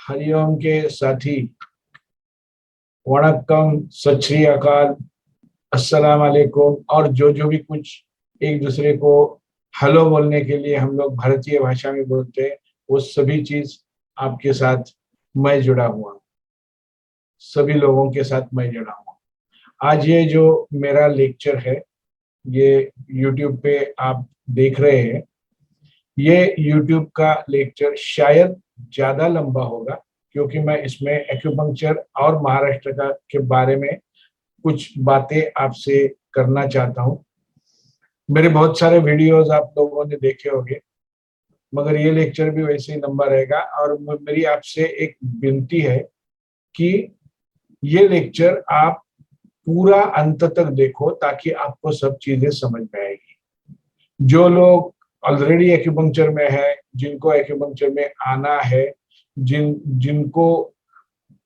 हरिओम के साथी, वणक्कम, सत श्री अकाल, अस्सलाम वालेकुम और जो जो भी कुछ एक दूसरे को हेलो बोलने के लिए हम लोग भारतीय भाषा में बोलते हैं, वो सभी चीज आपके साथ मैं जुड़ा हुआ हूँ। सभी लोगों के साथ मैं जुड़ा हूँ। आज ये जो मेरा लेक्चर है, ये यूट्यूब पे आप देख रहे हैं। ये यूट्यूब का लेक्चर शायद ज्यादा लंबा होगा, क्योंकि मैं इसमें एक्यूपंक्चर और महाराष्ट्र का के बारे में कुछ बातें आपसे करना चाहता हूँ। मेरे बहुत सारे वीडियोस आप लोगों ने देखे होंगे, मगर ये लेक्चर भी वैसे ही लंबा रहेगा। और मेरी आपसे एक विनती है कि ये लेक्चर आप पूरा अंत तक देखो, ताकि आपको सब चीजें समझ में आएगी। जो लोग ऑलरेडी एक्यूपंक्चर में है, जिनको एक्यूपंक्चर में आना है, जिनको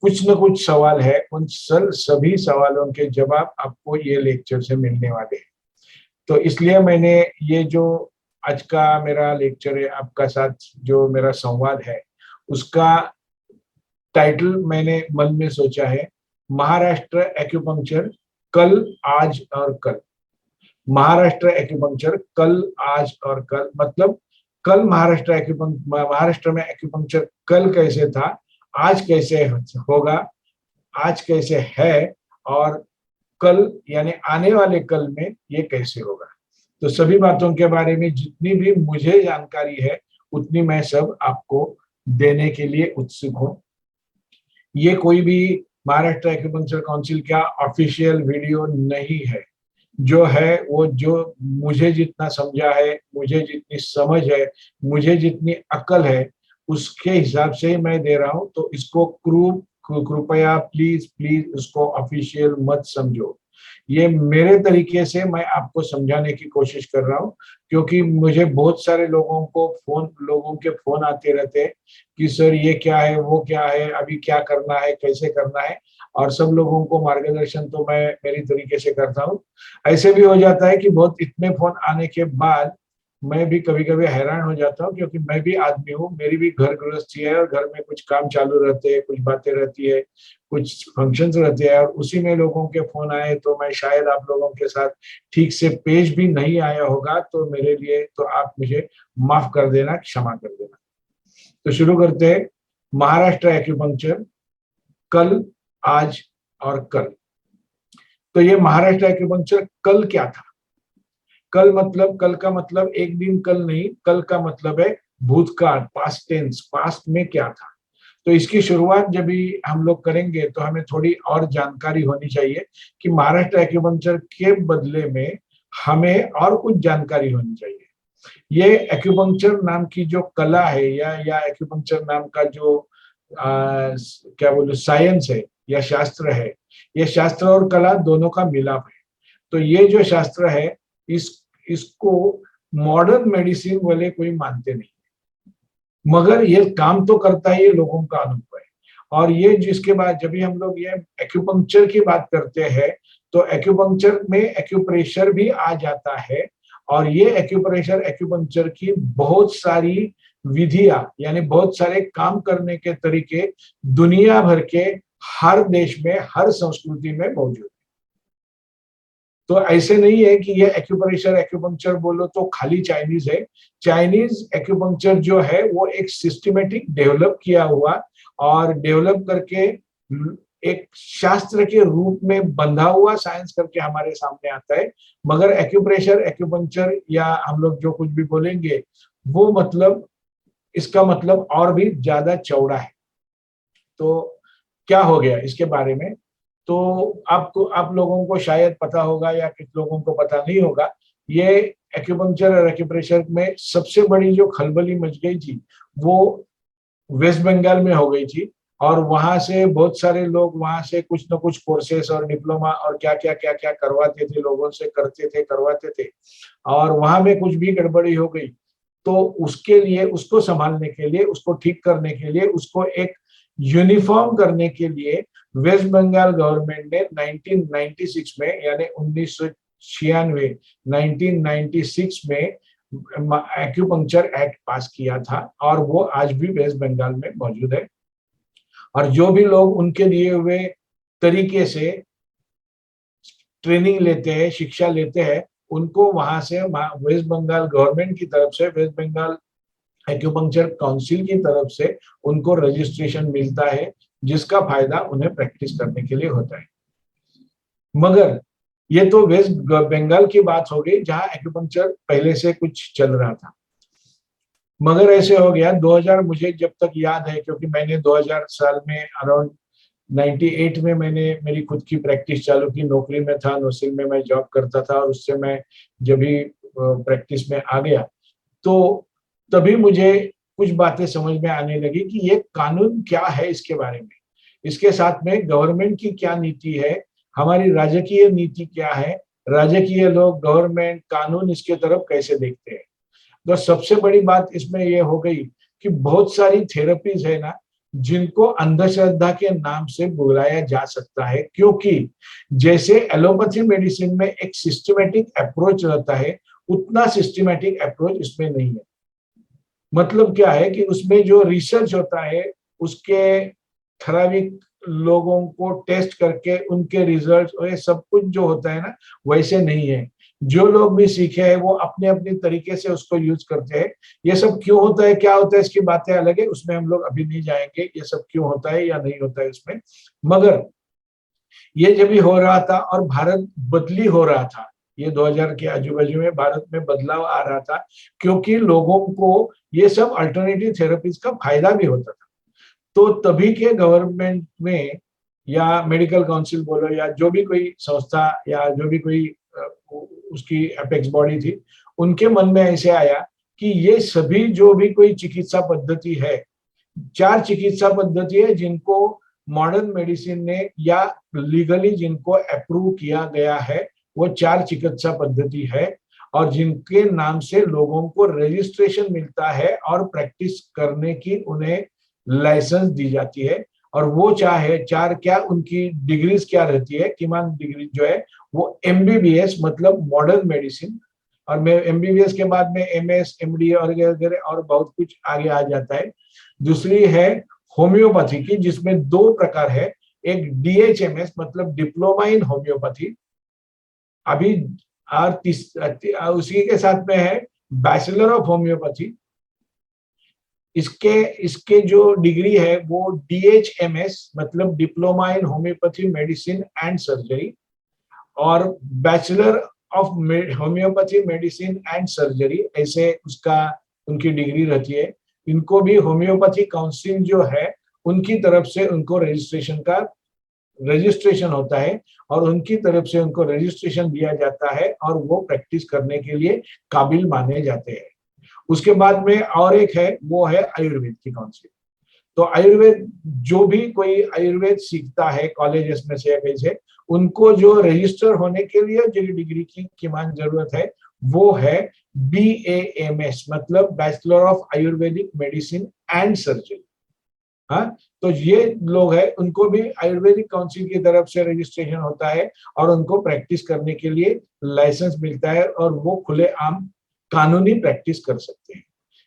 कुछ न कुछ सवाल है, उन सभी सवालों के जवाब आपको ये लेक्चर से मिलने वाले हैं। तो इसलिए मैंने ये जो आज का मेरा लेक्चर है, आपका साथ जो मेरा संवाद है, उसका टाइटल मैंने मन में सोचा है, महाराष्ट्र एक्यूपंक्चर कल, आज और कल। महाराष्ट्र एक्यूपंक्चर कल, आज और कल मतलब कल महाराष्ट्र में एक्यूपंक्चर कल कैसे था, आज कैसे होगा, आज कैसे है, और कल यानी आने वाले कल में ये कैसे होगा। तो सभी बातों के बारे में जितनी भी मुझे जानकारी है, उतनी मैं सब आपको देने के लिए उत्सुक हूँ। ये कोई भी महाराष्ट्र एक्यूपंक्चर काउंसिल का ऑफिशियल वीडियो नहीं है। जो है वो जो मुझे जितना समझा है, मुझे जितनी समझ है, मुझे जितनी अकल है, उसके हिसाब से मैं दे रहा हूं। तो इसको कृपया प्लीज प्लीज उसको ऑफिशियल मत समझो। ये मेरे तरीके से मैं आपको समझाने की कोशिश कर रहा हूँ, क्योंकि मुझे बहुत सारे लोगों के फोन आते रहते हैं कि सर ये क्या है, वो क्या है, अभी क्या करना है, कैसे करना है। और सब लोगों को मार्गदर्शन तो मैं मेरी तरीके से करता हूँ। ऐसे भी हो जाता है कि बहुत इतने फोन आने के बाद मैं भी कभी कभी हैरान हो जाता हूँ, क्योंकि मैं भी आदमी हूँ, मेरी भी घर गृहस्थी है और घर में कुछ काम चालू रहते हैं, कुछ बातें रहती है, कुछ फंक्शंस रहते हैं, और उसी में लोगों के फोन आए तो मैं शायद आप लोगों के साथ ठीक से पेश भी नहीं आया होगा। तो मेरे लिए तो आप मुझे माफ कर देना, क्षमा कर देना। तो शुरू करते हैं। महाराष्ट्र एक्यूपंक्चर कल, आज और कल। तो ये महाराष्ट्र एक्यूपंक्चर कल क्या था? कल मतलब, कल का मतलब एक दिन कल नहीं, कल का मतलब है भूतकाल, पास्ट टेंस, पास्ट में क्या था। तो इसकी शुरुआत जब भी हम लोग करेंगे तो हमें थोड़ी और जानकारी होनी चाहिए कि महाराष्ट्र एक्यूपंक्चर के बदले में हमें और कुछ जानकारी होनी चाहिए। ये एक्यूपंक्चर नाम की जो कला है, या एक्यूपंक्चर नाम का जो क्या बोलो साइंस है या शास्त्र है, ये शास्त्र और कला दोनों का मिलाप है। तो ये जो शास्त्र है, इसको मॉडर्न मेडिसिन वाले कोई मानते नहीं, मगर ये काम तो करता है, ये लोगों का अनुभव है। और ये जिसके बाद जब भी हम लोग ये एक्यूपंक्चर की बात करते हैं, तो एक्यूपंक्चर में एक्यूप्रेशर भी आ जाता है। और ये एक्यूपंक्चर की बहुत सारी विधियां, यानी बहुत सारे काम करने के तरीके दुनिया भर के हर देश में, हर संस्कृति में मौजूद है। तो ऐसे नहीं है कि ये एक्यूपंक्चर बोलो तो खाली चाइनीज है। चाइनीज एक्यूपंक्चर जो है वो एक सिस्टमेटिक डेवलप किया हुआ और डेवलप करके एक शास्त्र के रूप में बंधा हुआ साइंस करके हमारे सामने आता है। मगर एक्यूपंक्चर या हम लोग जो कुछ भी बोलेंगे, वो मतलब इसका मतलब और भी ज्यादा चौड़ा है। तो क्या हो गया इसके बारे में, तो आपको, आप लोगों को शायद पता होगा या कुछ लोगों को पता नहीं होगा। ये एक्यूपंक्चर और एक्यूप्रेशर में सबसे बड़ी जो खलबली मच गई थी, वो वेस्ट बंगाल में हो गई थी। और वहां से बहुत सारे लोग वहां से कुछ न कुछ कोर्सेस और डिप्लोमा और क्या क्या करवाते थे, लोगों से करवाते थे। और वहां में कुछ भी गड़बड़ी हो गई, तो उसके लिए, उसको संभालने के लिए, उसको ठीक करने के लिए, उसको एक यूनिफॉर्म करने के लिए वेस्ट बंगाल गवर्नमेंट ने 1996 में, यानी 1996 1996 में एक्यूपंक्चर एक्ट पास किया था। और वो आज भी वेस्ट बंगाल में मौजूद है। और जो भी लोग उनके दिए हुए तरीके से ट्रेनिंग लेते हैं, शिक्षा लेते हैं, उनको वहां से वेस्ट बंगाल गवर्नमेंट की तरफ से, वेस्ट बंगाल एक्यूपंक्चर काउंसिल की तरफ से उनको रजिस्ट्रेशन मिलता है, जिसका फायदा उन्हें प्रैक्टिस करने के लिए होता है। मगर ये तो वेस्ट बंगाल की बात हो गई जहां एक्यूपंक्चर पहले से कुछ चल रहा था। मगर ऐसे हो गया 2000, मुझे जब तक याद है, क्योंकि मैंने 2000 साल में अराउंड 98 में मैंने मेरी खुद की प्रैक्टिस चालू की। नौकरी में था, नौसिल में मैं जॉब करता था, और उससे मैं जब भी प्रैक्टिस में आ गया तो तभी मुझे कुछ बातें समझ में आने लगी कि ये कानून क्या है, इसके बारे में, इसके साथ में गवर्नमेंट की क्या नीति है, हमारी राजकीय नीति क्या है, राजकीय लोग, गवर्नमेंट, कानून इसके तरफ कैसे देखते हैं। तो सबसे बड़ी बात इसमें यह हो गई कि बहुत सारी थेरेपीज है ना, जिनको अंधश्रद्धा के नाम से बुलाया जा सकता है, क्योंकि जैसे एलोपैथी मेडिसिन में एक सिस्टमेटिक अप्रोच रहता है, उतना सिस्टमेटिक अप्रोच इसमें नहीं है। मतलब क्या है कि उसमें जो रिसर्च होता है, उसके ठराविक लोगों को टेस्ट करके उनके रिजल्ट और ये सब कुछ जो होता है ना, वैसे नहीं है। जो लोग भी सीखे हैं वो अपने अपने तरीके से उसको यूज करते हैं। ये सब क्यों होता है, क्या होता है, इसकी बातें अलग है, उसमें हम लोग अभी नहीं जाएंगे, ये सब क्यों होता है या नहीं होता है उसमें। मगर ये जब भी हो रहा था और भारत बदली हो रहा था, ये 2000 के आजू बाजू में भारत में बदलाव आ रहा था, क्योंकि लोगों को ये सब अल्टरनेटिव थेरेपीज का फायदा भी होता था। तो तभी के गवर्नमेंट में, या मेडिकल काउंसिल बोलो, या जो भी कोई संस्था, या जो भी कोई उसकी अपेक्स बॉडी थी, उनके मन में ऐसे आया कि ये सभी जो भी कोई चिकित्सा पद्धति है, 4 चिकित्सा पद्धति है जिनको मॉडर्न मेडिसिन ने या लीगली जिनको अप्रूव किया गया है, वो 4 चिकित्सा पद्धति है, और जिनके नाम से लोगों को रजिस्ट्रेशन मिलता है और प्रैक्टिस करने की उन्हें लाइसेंस दी जाती है। और वो चाहे 4 क्या, उनकी डिग्रीज क्या रहती है, कीमान डिग्री जो है वो एमबीबीएस मतलब मॉडर्न मेडिसिन, और मैं एमबीबीएस के बाद में एमएस, एमडी और बहुत कुछ आगे आ जाता है। दूसरी है होम्योपैथी की, जिसमें 2 प्रकार है, एक डीएचएमएस मतलब डिप्लोमा इन होम्योपैथी अभी, और उसी के साथ में है बैचलर ऑफ होम्योपैथी। इसके इसके जो डिग्री है वो डीएचएमएस मतलब diploma in homeopathy medicine and surgery, और bachelor of homeopathy medicine and surgery, ऐसे उसका उनकी डिग्री रहती है। इनको भी होम्योपैथी काउंसिल जो है उनकी तरफ से उनको रजिस्ट्रेशन होता है, और उनकी तरफ से उनको रजिस्ट्रेशन दिया जाता है, और वो प्रैक्टिस करने के लिए काबिल माने जाते हैं। उसके बाद में और एक है, वो है आयुर्वेद की काउंसिल। तो आयुर्वेद, जो भी कोई आयुर्वेद सीखता है कॉलेजेस में से या कहीं से, उनको जो रजिस्टर होने के लिए जो डिग्री की कीमान जरूरत है, वो है BAMS मतलब bachelor of Ayurvedic medicine and surgery. हाँ, तो ये लोग हैं, उनको भी आयुर्वेदिक काउंसिल की तरफ से रजिस्ट्रेशन होता है, और उनको प्रैक्टिस करने के लिए लाइसेंस मिलता है, और वो खुले आम कानूनी प्रैक्टिस कर सकते हैं।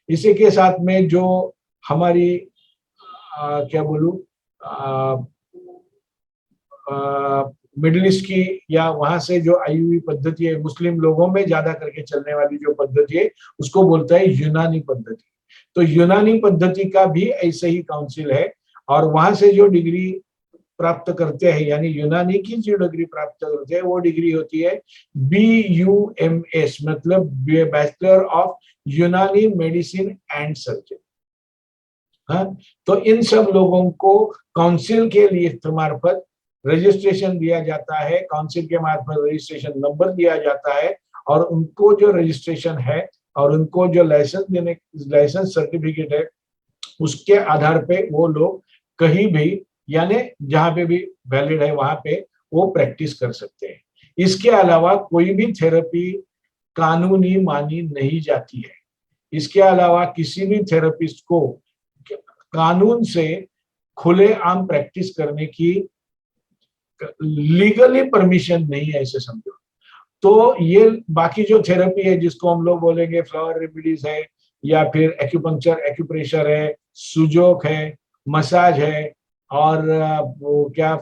इसी के साथ में जो हमारी क्या बोलूं, मिडिल ईस्ट की या वहां से जो आई हुई पद्धति है, मुस्लिम लोगों में ज्यादा करके चलने वाली जो पद्धति है, उसको बोलता है यूनानी पद्धति। तो यूनानी पद्धति का भी ऐसे ही काउंसिल है, और वहां से जो डिग्री प्राप्त करते हैं, यानी यूनानी की जो डिग्री प्राप्त करते हैं, वो डिग्री होती है BUMS मतलब बैचलर ऑफ यूनानी मेडिसिन एंड सर्जरी। हाँ, तो इन सब लोगों को काउंसिल के लिए मार्फत रजिस्ट्रेशन दिया जाता है, काउंसिल के मार्फत रजिस्ट्रेशन नंबर दिया जाता है, और उनको जो रजिस्ट्रेशन है और उनको जो लाइसेंस सर्टिफिकेट है, उसके आधार पे वो लोग कहीं भी, यानी जहां पे भी वैलिड है वहां पे वो प्रैक्टिस कर सकते हैं। इसके अलावा कोई भी थेरेपी कानूनी मानी नहीं जाती है। इसके अलावा किसी भी थेरेपिस्ट को कानून से खुले आम प्रैक्टिस करने की लीगली परमिशन नहीं है, ऐसे समझो। तो ये बाकी जो थेरेपी है, जिसको हम लोग बोलेंगे फ्लावर रेमेडीज है, या फिर एक्यूपंक्चर, एक्यूप्रेशर है, सुजोक है, मसाज है, और वो क्या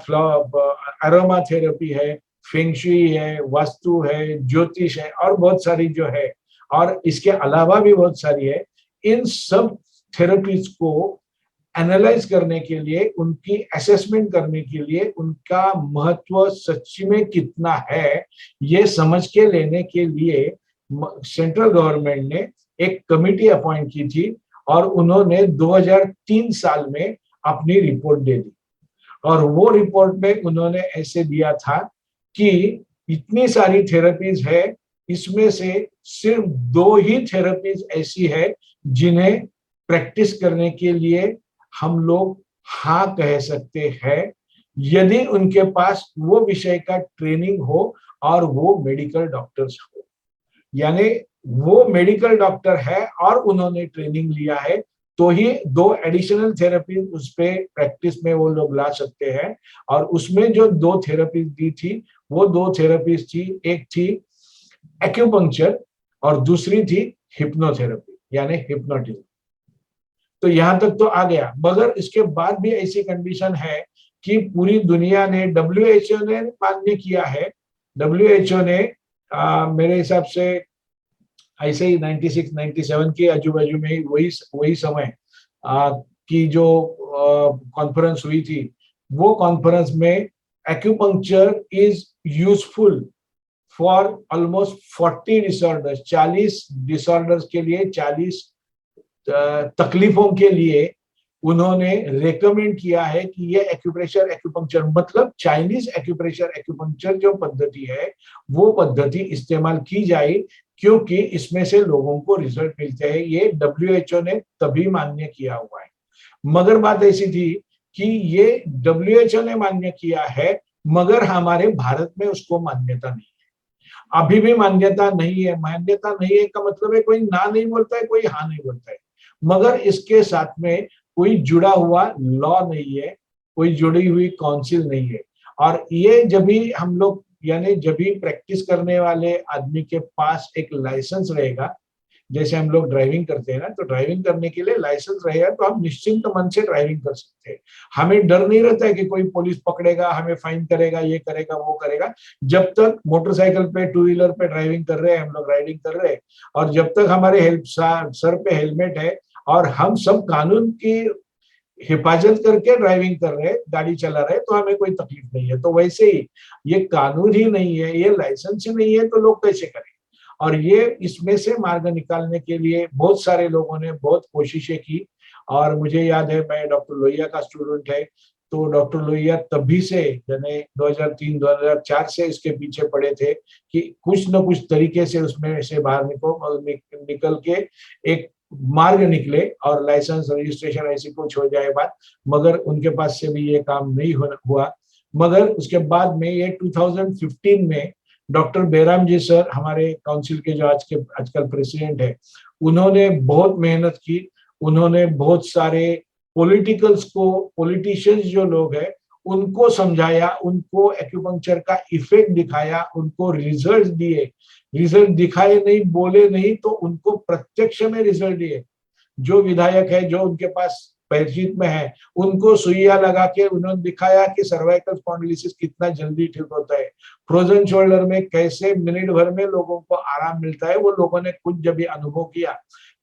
अरोमा थेरेपी है, फेंगशुई है, वास्तु है, ज्योतिष है, और बहुत सारी जो है, और इसके अलावा भी बहुत सारी है। इन सब थेरेपीज को एनालाइज करने के लिए, उनकी असेसमेंट करने के लिए, उनका महत्व सच में कितना है, ये समझ के लेने के लिए सेंट्रल गवर्नमेंट ने एक कमिटी अपॉइंट की थी, और उन्होंने 2003 साल में अपनी रिपोर्ट दे दी। और वो रिपोर्ट में उन्होंने ऐसे दिया था कि इतनी सारी थेरेपीज है, इसमें से सिर्फ 2 ही थेरेपीज ऐसी है जिन्हें प्रैक्टिस करने के लिए हम लोग हाँ कह सकते हैं, यदि उनके पास वो विषय का ट्रेनिंग हो और वो मेडिकल डॉक्टर्स हो। यानी वो मेडिकल डॉक्टर है और उन्होंने ट्रेनिंग लिया है, तो ही 2 एडिशनल थेरेपी उस पे प्रैक्टिस में वो लोग ला सकते हैं। और उसमें जो 2 थेरेपीज दी थी, वो 2 थेरेपीज थी, एक थी एक्यूपंक्चर और दूसरी थी हिप्नोथेरेपी, यानी हिप्नोटिज्म। तो यहां तक तो आ गया, मगर इसके बाद भी ऐसी कंडीशन है कि पूरी दुनिया ने, डब्ल्यूएचओ ने मान्य किया है। डब्ल्यूएचओ ने मेरे हिसाब से ऐसे ही 96 97 के आजू बाजू में ही वही समय की जो कॉन्फ्रेंस हुई थी, वो कॉन्फ्रेंस में acupuncture is useful for almost 40 disorders, 40 disorders के लिए, 40 तकलीफों के लिए उन्होंने रेकमेंड किया है कि ये एक्यूप्रेशर एक्यूपंक्चर, मतलब चाइनीज एक्यूप्रेशर एक्यूपंक्चर जो पद्धति है, वो पद्धति इस्तेमाल की जाए, क्योंकि इसमें से लोगों को रिजल्ट मिलते हैं। ये डब्ल्यूएचओ ने तभी मान्य किया हुआ है। मगर बात ऐसी थी कि ये डब्ल्यूएचओ ने मान्य किया है, मगर हमारे भारत में उसको मान्यता नहीं है। अभी भी मान्यता नहीं है। मान्यता नहीं है का मतलब है कोई ना नहीं बोलता है, कोई हाँ नहीं बोलता है, मगर इसके साथ में कोई जुड़ा हुआ लॉ नहीं है, कोई जुड़ी हुई काउंसिल नहीं है। और ये जब भी हम लोग, यानी जब भी प्रैक्टिस करने वाले आदमी के पास एक लाइसेंस रहेगा, जैसे हम लोग ड्राइविंग करते हैं ना, तो ड्राइविंग करने के लिए लाइसेंस रहेगा तो हम निश्चिंत मन से ड्राइविंग कर सकते हैं। हमें डर नहीं रहता है कि कोई पुलिस पकड़ेगा, हमें फाइन करेगा, ये करेगा, वो करेगा। जब तक मोटरसाइकिल पे, टू व्हीलर पे ड्राइविंग कर रहे हैं, हम लोग राइडिंग कर रहे हैं, और जब तक हमारे सर पे हेलमेट है और हम सब कानून की हिफाजत करके ड्राइविंग कर रहे हैं, गाड़ी चला रहे हैं, तो हमें कोई तकलीफ नहीं है। तो वैसे ही ये कानून ही नहीं है, ये लाइसेंस ही नहीं है, तो लोग कैसे करें। और ये इसमें से मार्ग निकालने के लिए बहुत सारे लोगों ने बहुत कोशिशें की। और मुझे याद है, मैं डॉक्टर लोहिया का स्टूडेंट है, तो डॉक्टर लोहिया तभी से, यानी 2003-2004 से इसके पीछे पड़े थे कि कुछ न कुछ तरीके से उसमें से बाहर निकल के एक मार्ग निकले और लाइसेंस रजिस्ट्रेशन ऐसी कुछ हो जाए बात। मगर उनके पास से भी ये काम नहीं हुआ। मगर उसके बाद में ये 2015 में डॉक्टर बेराम जी सर, हमारे काउंसिल के जो आजकल प्रेसिडेंट है, उन्होंने बहुत मेहनत की। उन्होंने बहुत सारे पॉलिटिशियंस जो लोग हैं, उनको समझाया, उनको एक्यूपंक्चर का इफेक्ट दिखाया, उनको रिजल्ट दिए। रिजल्ट दिखाए नहीं, बोले नहीं, तो उनको प्रत्यक्ष में रिजल्ट दिए। जो विधायक है, जो उनके पास परिचित में है, उनको सुइया लगा के उन्होंने दिखाया कि सर्वाइकल स्पॉन्डिलोसिस कितना जल्दी ठीक होता है। फ्रोजन शोल्डर में कैसे मिनट भर में लोगों को आराम मिलता है, वो लोगों ने खुद जब अनुभव किया,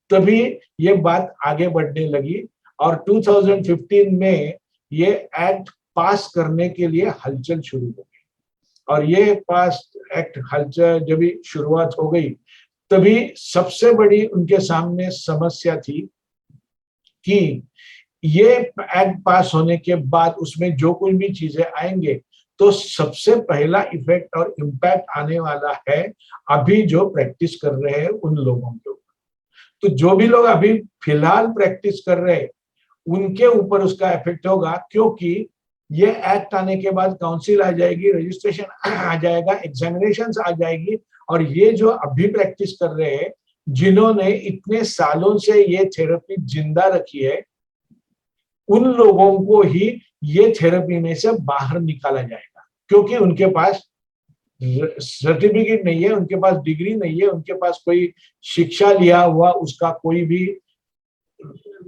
तभी ये बात आगे बढ़ने लगी। और 2015 में ये एक्ट पास करने के लिए हलचल शुरू हो गई। और ये पास एक्ट हलचल जब शुरुआत हो गई, तभी सबसे बड़ी उनके सामने समस्या थी कि ये एक्ट पास होने के बाद उसमें जो कुछ भी चीजें आएंगे, तो सबसे पहला इफेक्ट और इम्पैक्ट आने वाला है अभी जो प्रैक्टिस कर रहे हैं उन लोगों के ऊपर। तो जो भी लोग अभी फिलहाल प्रैक्टिस कर रहे हैं, उनके ऊपर उसका इफेक्ट होगा, क्योंकि ये एक्ट आने के बाद काउंसिल आ जाएगी, रजिस्ट्रेशन आ जाएगा, एग्जामिनेशन आ जाएगी। और ये जो अभी प्रैक्टिस कर रहे हैं, जिन्होंने इतने सालों से ये थेरेपी जिंदा रखी है, उन लोगों को ही ये थेरेपी में से बाहर निकाला जाएगा, क्योंकि उनके पास सर्टिफिकेट नहीं है, उनके पास डिग्री नहीं है, उनके पास कोई शिक्षा लिया हुआ उसका कोई भी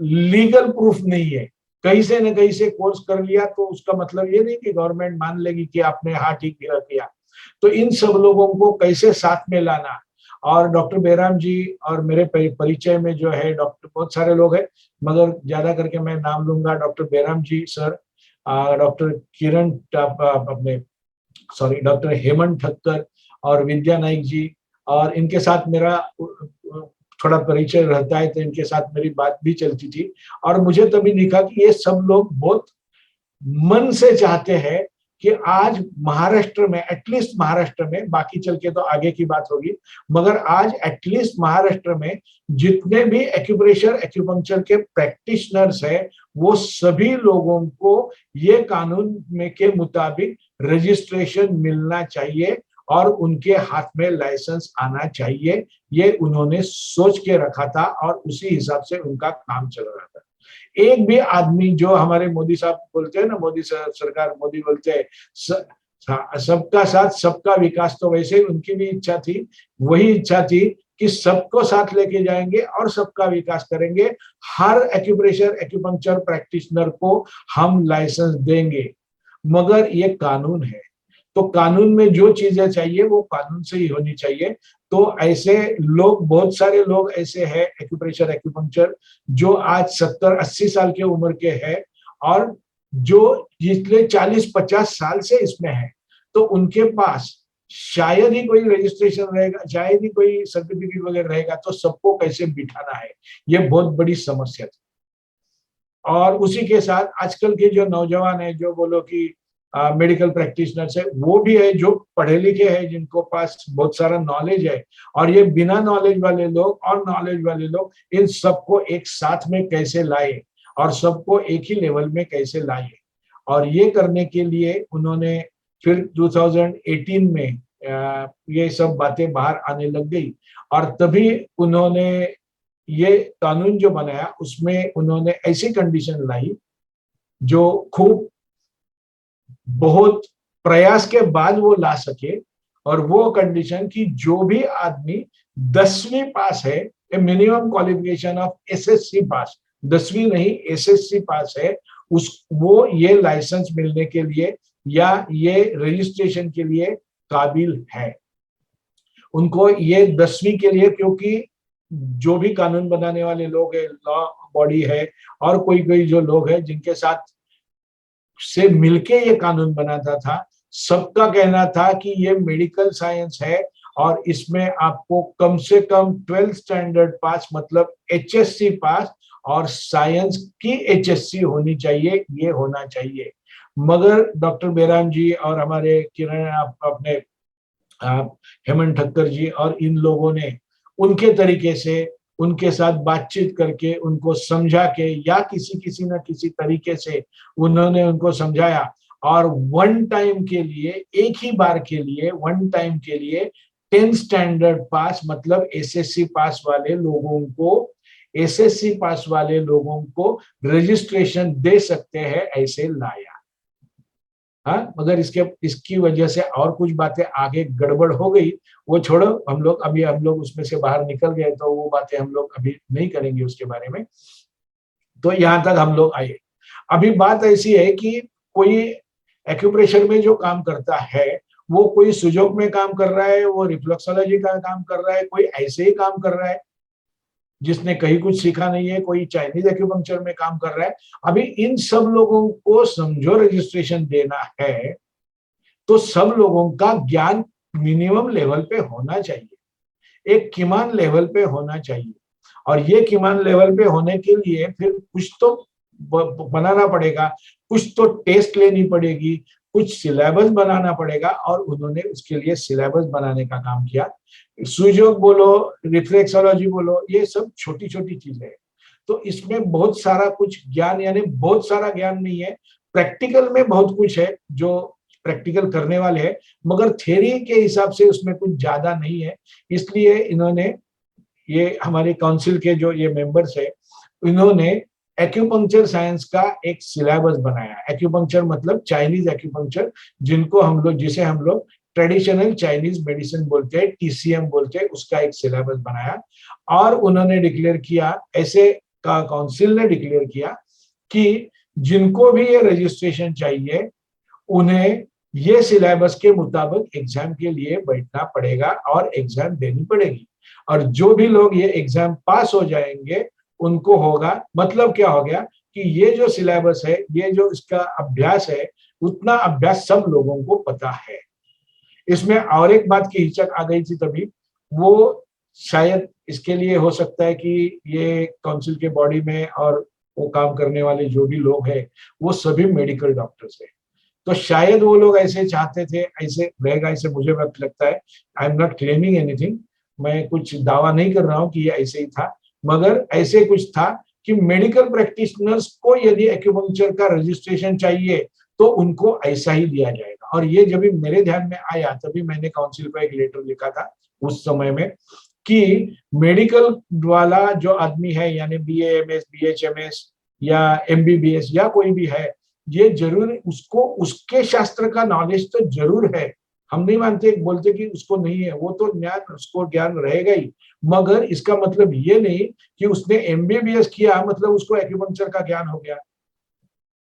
लीगल प्रूफ नहीं है। कहीं से न कहीं से कोर्स कर लिया तो उसका मतलब ये नहीं कि गवर्नमेंट मान लेगी कि आपने हाँ ठीक किया। तो इन सब लोगों को कैसे साथ में लाना। और डॉक्टर बेराम जी और मेरे परिचय में जो है डॉक्टर बहुत सारे लोग हैं, मगर ज्यादा करके मैं नाम लूंगा डॉक्टर बेराम जी सर, डॉक्टर किरण अपने सॉरी डॉक्टर हेमंत ठक्कर और विद्या नाइक जी। और इनके साथ मेरा थोड़ा परिचय रहता है, तो इनके साथ मेरी बात भी चलती थी। और मुझे तभी दिखा कि ये सब लोग बहुत मन से चाहते हैं कि आज महाराष्ट्र में, एटलीस्ट महाराष्ट्र में, बाकी चल के तो आगे की बात होगी, मगर आज एटलीस्ट महाराष्ट्र में जितने भी एक्यूप्रेशर एक्यूपंक्चर के प्रैक्टिशनर्स हैं, वो सभी लोगों को ये कानून में के मुताबिक रजिस्ट्रेशन मिलना चाहिए और उनके हाथ में लाइसेंस आना चाहिए। ये उन्होंने सोच के रखा था और उसी हिसाब से उनका काम चल रहा था। एक भी आदमी, जो हमारे मोदी साहब बोलते हैं ना, मोदी सरकार, मोदी बोलते हैं सबका साथ सबका विकास, तो वैसे ही उनकी भी इच्छा थी, वही इच्छा थी कि सबको साथ लेके जाएंगे और सबका विकास करेंगे। हर एक्यूप्रेशर एक्यूपंक्चर प्रैक्टिशनर को हम लाइसेंस देंगे, मगर ये कानून है, तो कानून में जो चीजें चाहिए वो कानून से ही होनी चाहिए। तो ऐसे लोग, बहुत सारे लोग ऐसे हैं एक्यूप्रेशर एक्यूपंक्चर जो आज 70-80 साल के उम्र के हैं और जो पिछले 40-50 साल से इसमें है, तो उनके पास शायद ही कोई रजिस्ट्रेशन रहेगा, शायद ही कोई सर्टिफिकेट वगैरह रहेगा, तो सबको कैसे बिठाना है, ये बहुत बड़ी समस्या थी। और उसी के साथ आजकल के जो नौजवान है, जो बोलो कि मेडिकल प्रैक्टिशनर्स है, वो भी है जो पढ़े लिखे हैं, जिनको पास बहुत सारा नॉलेज है, और ये बिना नॉलेज वाले लोग और नॉलेज वाले लोग, इन सबको एक साथ में कैसे लाए और सबको एक ही लेवल में कैसे लाए। और ये करने के लिए उन्होंने फिर 2018 में ये सब बातें बाहर आने लग गई, और तभी उन्होंने ये कानून जो बनाया उसमें उन्होंने ऐसी कंडीशन लाई जो खूब बहुत प्रयास के बाद वो ला सके। और वो कंडीशन कि जो भी आदमी 10वीं पास है, minimum qualification of SSC pass, 10वीं नहीं एसएससी पास है, उस वो ये लाइसेंस मिलने के लिए या ये रजिस्ट्रेशन के लिए काबिल है। उनको ये 10वीं के लिए, क्योंकि जो भी कानून बनाने वाले लोग है, लॉ बॉडी है, और कोई कोई जो लोग हैं जिनके साथ से मिलके ये कानून बनाता था, सबका कहना था कि ये मेडिकल साइंस है और इसमें आपको कम से कम 12th स्टैंडर्ड पास, मतलब एचएससी पास, और साइंस की एचएससी होनी चाहिए, ये होना चाहिए। मगर डॉक्टर बेराम जी और हमारे किरण अपने हेमंत ठक्कर जी और इन लोगों ने उनके तरीके से उनके साथ बातचीत करके उनको समझा के, या किसी न किसी तरीके से उन्होंने उनको समझाया, और वन टाइम के लिए, एक ही बार के लिए, वन टाइम के लिए 10th स्टैंडर्ड पास, मतलब एसएससी पास वाले लोगों को, एसएससी पास वाले लोगों को रजिस्ट्रेशन दे सकते हैं, ऐसे लाया। हाँ, मगर इसकी वजह से और कुछ बातें आगे गड़बड़ हो गई, वो छोड़ो, हम लोग उसमें से बाहर निकल गए, तो वो बातें हम लोग अभी नहीं करेंगे उसके बारे में। तो यहाँ तक हम लोग आए। अभी बात ऐसी है कि कोई एक्यूप्रेशर में जो काम करता है, वो कोई सुजोग में काम कर रहा है, वो रिफ्लेक्सोलॉजी का काम कर रहा है, कोई ऐसे ही काम कर रहा है जिसने कहीं कुछ सीखा नहीं है, कोई चाइनीज एक्यूपंक्चर में काम कर रहा है। अभी इन सब लोगों को समझो रजिस्ट्रेशन देना है, तो सब लोगों का ज्ञान मिनिमम लेवल पे होना चाहिए, एक किमान लेवल पे होना चाहिए। और ये किमान लेवल पे होने के लिए फिर कुछ तो बनाना पड़ेगा, कुछ तो टेस्ट लेनी पड़ेगी, कुछ सिलेबस बनाना पड़ेगा, और उन्होंने उसके लिए सिलेबस बनाने का काम किया। सुजोग बोलो, रिफ्लेक्सोलॉजी बोलो, ये सब छोटी छोटी चीजें हैं। तो इसमें बहुत सारा कुछ ज्ञान, यानी बहुत सारा ज्ञान नहीं है, प्रैक्टिकल में बहुत कुछ है जो प्रैक्टिकल करने वाले हैं, मगर थ्योरी के हिसाब से उसमें कुछ ज्यादा नहीं है। इसलिए इन्होंने, ये हमारे काउंसिल के जो ये मेंबर्स है, इन्होंने एक्यूपंक्चर साइंस का एक सिलेबस बनाया। एक्यूपंक्चर मतलब चाइनीज एक्यूपंक्चर, जिसे हम लोग ट्रेडिशनल चाइनीज मेडिसिन बोलते हैं, टीसीएम बोलते हैं, उसका एक सिलेबस बनाया। और उन्होंने डिक्लेयर किया, ऐसे का काउंसिल ने डिक्लेयर किया कि जिनको भी ये रजिस्ट्रेशन चाहिए उन्हें ये सिलेबस के मुताबिक एग्जाम के लिए बैठना पड़ेगा और एग्जाम देनी पड़ेगी। और जो भी लोग ये एग्जाम पास हो जाएंगे उनको होगा, मतलब क्या हो गया कि ये जो सिलेबस है, ये जो इसका अभ्यास है, उतना अभ्यास सब लोगों को पता है। इसमें और एक बात की हिचक आ गई थी तभी, वो शायद इसके लिए हो सकता है कि ये काउंसिल के बॉडी में और वो काम करने वाले जो भी लोग हैं वो सभी मेडिकल डॉक्टर्स हैं। तो शायद वो लोग ऐसे चाहते थे, ऐसे रहेगा, ऐसे मुझे वक्त लगता है। I am not claiming anything, मैं कुछ दावा नहीं कर रहा हूँ कि ये ऐसे ही था, मगर ऐसे कुछ था कि मेडिकल प्रैक्टिशनर्स को यदि एक्यूपंक्चर का रजिस्ट्रेशन चाहिए तो उनको ऐसा ही दिया जाएगा। और ये जब भी मेरे ध्यान में आया तभी मैंने काउंसिल को एक लेटर लिखा था उस समय में कि मेडिकल वाला जो आदमी है, यानी BAMS, BHMS या MBBS या कोई भी है, ये जरूर उसको उसके शास्त्र का नॉलेज तो जरूर है। हम नहीं मानते, बोलते कि उसको नहीं है, वो तो ज्ञान, उसको ज्ञान रहेगा ही, मगर इसका मतलब ये नहीं कि उसने MBBS किया मतलब उसको एक्यूपंक्चर का ज्ञान हो गया,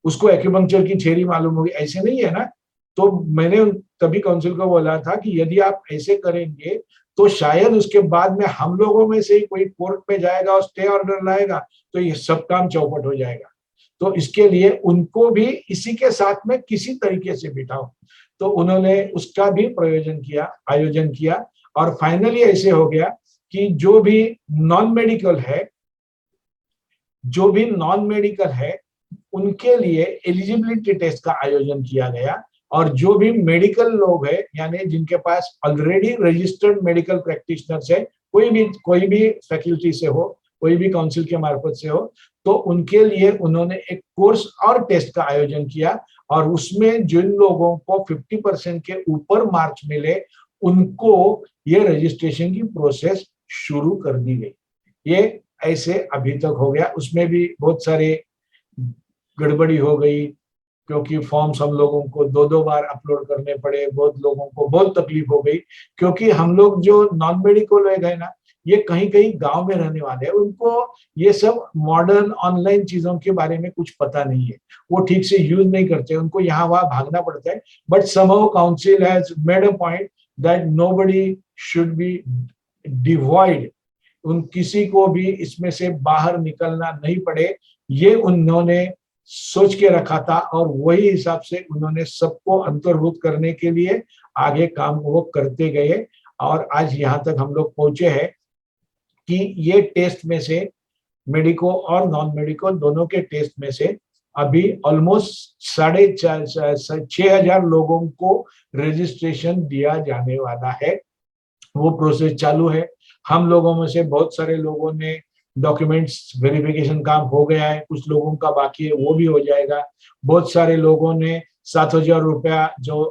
उसको एक्यूपंक्चर की थ्योरी मालूम होगी, ऐसे नहीं है ना। तो मैंने तभी काउंसिल को बोला था कि यदि आप ऐसे करेंगे तो शायद उसके बाद में हम लोगों में से ही कोई कोर्ट में जाएगा और स्टे ऑर्डर लाएगा तो ये सब काम चौपट हो जाएगा। तो इसके लिए उनको भी इसी के साथ में किसी तरीके से बिठाओ। तो उन्होंने उसका भी प्रयोजन किया, आयोजन किया, और फाइनली ऐसे हो गया कि जो भी नॉन मेडिकल है, जो भी नॉन मेडिकल है उनके लिए एलिजिबिलिटी टेस्ट का आयोजन किया गया। और जो भी मेडिकल लोग हैं, यानी जिनके पास ऑलरेडी रजिस्टर्ड मेडिकल प्रैक्टिशनर्स है, कोई भी फैकल्टी से हो, कोई भी काउंसिल के मार्फत से हो, तो उनके लिए उन्होंने एक कोर्स और टेस्ट का आयोजन किया। और उसमें जिन लोगों को 50% के ऊपर मार्क्स मिले उनको ये रजिस्ट्रेशन की प्रोसेस शुरू कर दी गई। ये ऐसे अभी तक हो गया। उसमें भी बहुत सारे गड़बड़ी हो गई, क्योंकि फॉर्म्स हम लोगों को दो दो बार अपलोड करने पड़े, बहुत लोगों को बहुत तकलीफ हो गई, क्योंकि हम लोग जो नॉन मेडिकल लोग हैं ना, ये कहीं कहीं गांव में रहने वाले हैं, उनको ये सब मॉडर्न ऑनलाइन चीजों के बारे में कुछ पता नहीं है, वो ठीक से यूज नहीं करते, उनको यहाँ वहां भागना पड़ता है। But somehow council has made a point that nobody should be devoid, उन किसी को भी इसमें से बाहर निकलना नहीं पड़े, ये उन्होंने सोच के रखा था। और वही हिसाब से उन्होंने सबको अंतर्भूत करने के लिए आगे काम वो करते गए। और आज यहाँ तक हम लोग पहुंचे हैं कि ये टेस्ट में से, मेडिको और नॉन मेडिको दोनों के टेस्ट में से, अभी ऑलमोस्ट 6,500 लोगों को रजिस्ट्रेशन दिया जाने वाला है। वो प्रोसेस चालू है। हम लोगों में से बहुत सारे लोगों ने डॉक्यूमेंट्स वेरिफिकेशन काम हो गया है, कुछ लोगों का बाकी है, वो भी हो जाएगा। बहुत सारे लोगों ने 7,000 रुपया जो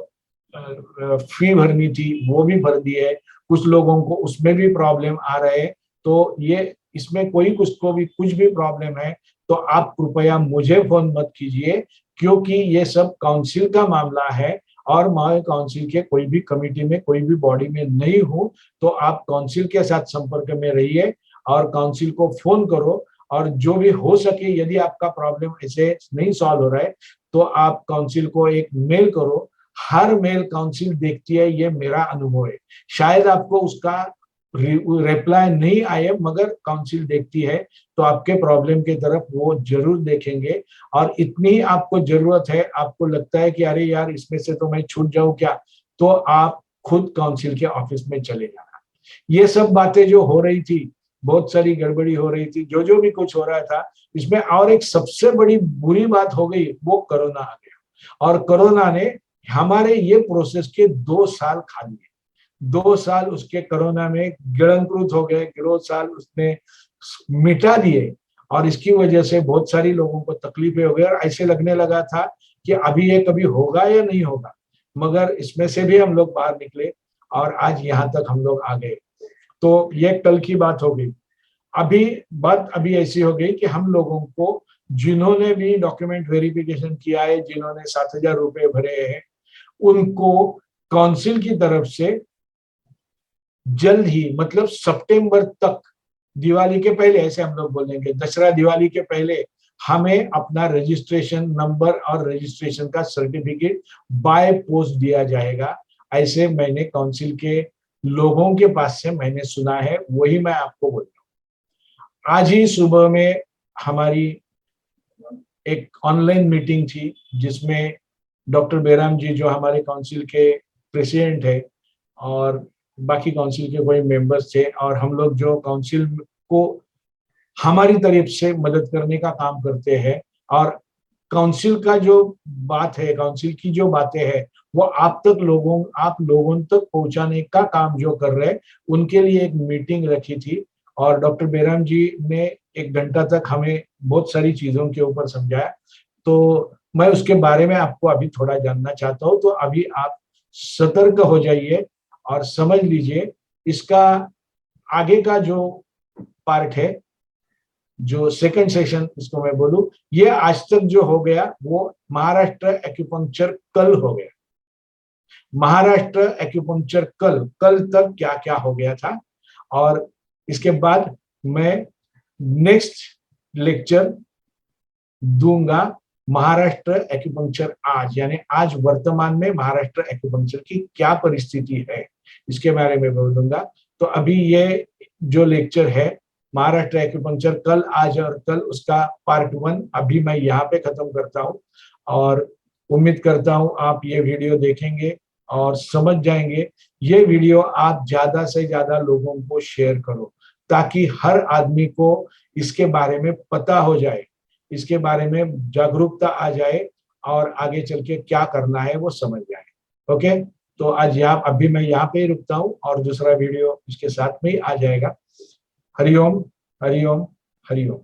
फी भरनी थी वो भी भर दी है, कुछ लोगों को उसमें भी प्रॉब्लम आ रहे हैं। तो ये इसमें कोई कुछ को भी कुछ भी प्रॉब्लम है तो आप कृपया मुझे फोन मत कीजिए, क्योंकि ये सब काउंसिल का मामला है और मैं काउंसिल के कोई भी कमेटी में, कोई भी बॉडी में नहीं हूं। तो आप काउंसिल के साथ संपर्क में रहिए और काउंसिल को फोन करो, और जो भी हो सके, यदि आपका प्रॉब्लम ऐसे नहीं सॉल्व हो रहा है तो आप काउंसिल को एक मेल करो। हर मेल काउंसिल देखती है, ये मेरा अनुभव है। शायद आपको उसका रिप्लाई नहीं आए, मगर काउंसिल देखती है, तो आपके प्रॉब्लम के तरफ वो जरूर देखेंगे। और इतनी आपको जरूरत है, आपको लगता है कि अरे यार इसमें से तो मैं छूट जाऊं क्या, तो आप खुद काउंसिल के ऑफिस में चले जाना। ये सब बातें जो हो रही थी, बहुत सारी गड़बड़ी हो रही थी, जो जो भी कुछ हो रहा था, इसमें और एक सबसे बड़ी बुरी बात हो गई, वो कोरोना आ गया। और कोरोना ने हमारे ये प्रोसेस के 2 साल खा लिए। 2 साल उसके कोरोना में गिड़ंकृत हो गए, 2 साल उसने मिटा दिए। और इसकी वजह से बहुत सारी लोगों को तकलीफें हो गई, और ऐसे लगने लगा था कि अभी ये कभी होगा या नहीं होगा, मगर इसमें से भी हम लोग बाहर निकले और आज यहाँ तक हम लोग आ गए। तो ये कल की बात हो गई। अभी बात अभी ऐसी हो गई कि हम लोगों को, जिन्होंने भी डॉक्यूमेंट वेरिफिकेशन किया है, जिन्होंने 7,000 रुपए भरे हैं, उनको काउंसिल की तरफ से जल्द ही, मतलब सितंबर तक, दिवाली के पहले, ऐसे हम लोग बोलेंगे दशहरा दिवाली के पहले, हमें अपना रजिस्ट्रेशन नंबर और रजिस्ट्रेशन का सर्टिफिकेट बाय पोस्ट दिया जाएगा। ऐसे मैंने काउंसिल के लोगों के पास से मैंने सुना है, वही मैं आपको बोल रहा हूँ। आज ही सुबह में हमारी एक ऑनलाइन मीटिंग थी जिसमें डॉक्टर बेराम जी जो हमारे काउंसिल के प्रेसिडेंट है और बाकी काउंसिल के कोई मेंबर्स थे, और हम लोग जो काउंसिल को हमारी तरफ से मदद करने का काम करते हैं, और काउंसिल का जो बात है, काउंसिल की जो बातें हैं वो आप लोगों तक पहुंचाने का काम जो कर रहे हैं, उनके लिए एक मीटिंग रखी थी। और डॉक्टर बेराम जी ने 1 घंटा तक हमें बहुत सारी चीजों के ऊपर समझाया। तो मैं उसके बारे में आपको अभी थोड़ा जानना चाहता हूँ। तो अभी आप सतर्क हो जाइए और समझ लीजिए इसका आगे का जो पार्ट है, जो सेकंड सेशन इसको मैं बोलूं, ये आज तक जो हो गया वो महाराष्ट्र एक्यूपंक्चर कल हो गया। महाराष्ट्र एक्यूपंक्चर कल तक क्या क्या हो गया था, और इसके बाद मैं नेक्स्ट लेक्चर दूंगा महाराष्ट्र एक्यूपंक्चर आज, यानी आज वर्तमान में महाराष्ट्र एक्यूपंक्चर की क्या परिस्थिति है इसके बारे में बोलूंगा। तो अभी ये जो लेक्चर है महाराष्ट्र एक्यूपंक्चर कल, आज और कल, उसका पार्ट 1 अभी मैं यहाँ पे खत्म करता हूँ। और उम्मीद करता हूँ आप ये वीडियो देखेंगे और समझ जाएंगे। ये वीडियो आप ज्यादा से ज्यादा लोगों को शेयर करो ताकि हर आदमी को इसके बारे में पता हो जाए, इसके बारे में जागरूकता आ जाए और आगे चल के क्या करना है वो समझ जाए। ओके, तो आज यहाँ अभी मैं यहाँ पे ही रुकता हूँ और दूसरा वीडियो इसके साथ में ही आ जाएगा। हरिओम, हरिओम, हरिओम।